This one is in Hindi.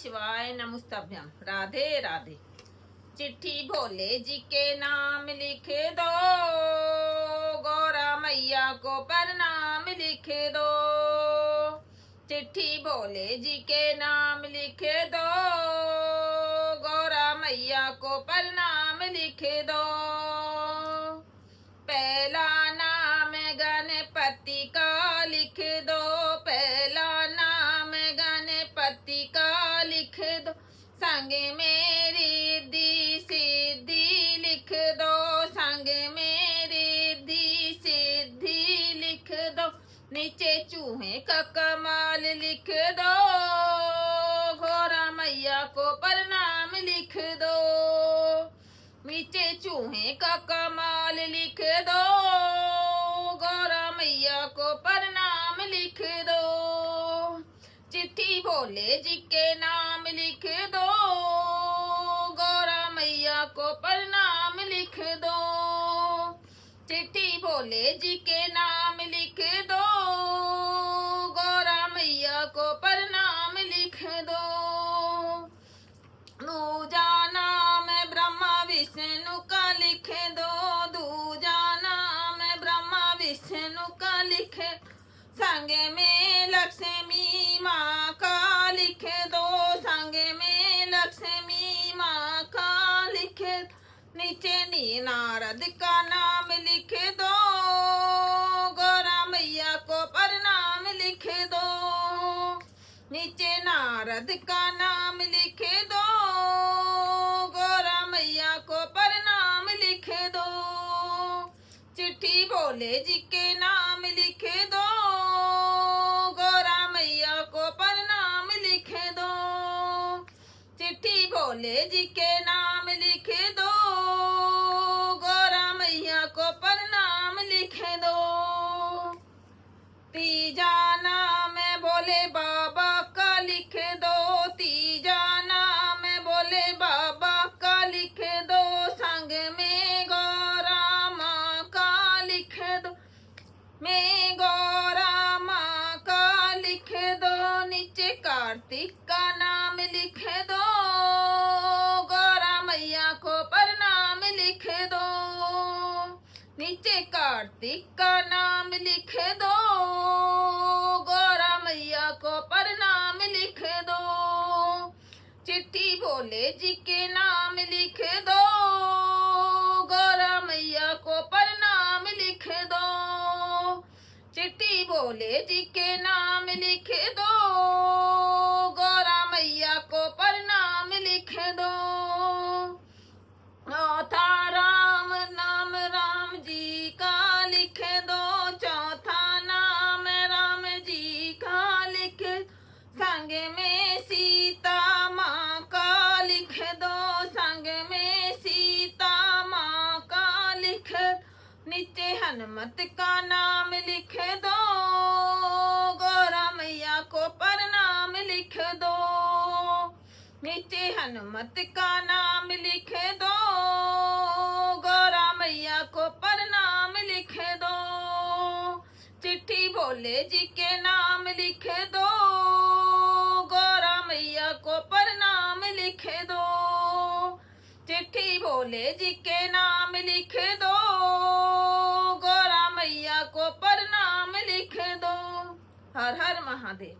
शिवाय नमस्तभ्यम। राधे राधे। चिट्ठी भोले जी के नाम लिख दो, गौरा मैया को प्रणाम लिख दो। चिट्ठी भोले जी के नाम लिख दो, गौरा मैया को प्रणाम लिख दो। पहला नाम गणपति का लिख दो, पहला नाम गणपति का लिख दो। संग में रिद्धि सिद्धि लिख दो, संग में रिद्धि सिद्धि लिख दो। नीचे चूहे का कमाल लिख दो, गौरा मैया को प्रणाम लिख दो। नीचे चूहे का कमाल लिख दो, गौरा मैया को प्रणाम लिख दो। चिट्ठी भोले जी के नाम लिख दो, गौरा मैया को प्रणाम लिख दो। चिट्ठी भोले जी के नाम लिख दो, गौरा मैया को प्रणाम लिख दो। दूजा नाम ब्रह्मा विष्णु का लिख दो, दूजा नाम ब्रह्मा विष्णु का लिख। संग में लक्ष्मी माँ का लिख दो, संग में लक्ष्मी माँ का लिख। नीचे नारद का नाम लिख दो, गौरा मैया को प्रणाम लिख दो। नीचे नारद का नाम लिख दो, गौरा मैया को प्रणाम लिख दो। चिट्ठी भोले जी के नाम लिख दो, गौरा मैया को प्रणाम लिख दो। चिट्ठी भोले जी के नाम लिख दो, गौरा मैया को प्रणाम लिख दो। तीजा नाम भोले बाबा का लिख दो, तीजा नाम भोले बाबा का लिख दो। संग में गौरा माँ का लिख दो, में गौरा माँ का लिख दो। नीचे कार्तिक का नाम लिख दो, गौरा मैया को प्रणाम लिख दो। नीचे कार्तिक का नाम लिख दो, गौरा मैया को प्रणाम लिख दो। चिट्ठी भोले जी के नाम लिख दो, गौरा मैया को प्रणाम लिख दो। चिट्ठी भोले जी के नाम लिख दो, गौरा मैया को प्रणाम लिख दो। चौथा राम नाम राम जी का लिख दो, चौथा नाम राम जी का लिख। संग में सीता माँ का लिख दो, संग में सीता माँ का लिख। नीचे हनुमत का नाम लिख दो, गौरा मैया को प्रणाम लिख दो। नीचे हनुमत का नाम लिख दो, गौरा मैया को प्रणाम लिख दो। चिट्ठी भोले जी के नाम लिख दो, गौरा मैया को प्रणाम लिख दो। चिट्ठी भोले जी के नाम लिख दो, गौरा मैया को प्रणाम लिख दो। हर हर महादेव।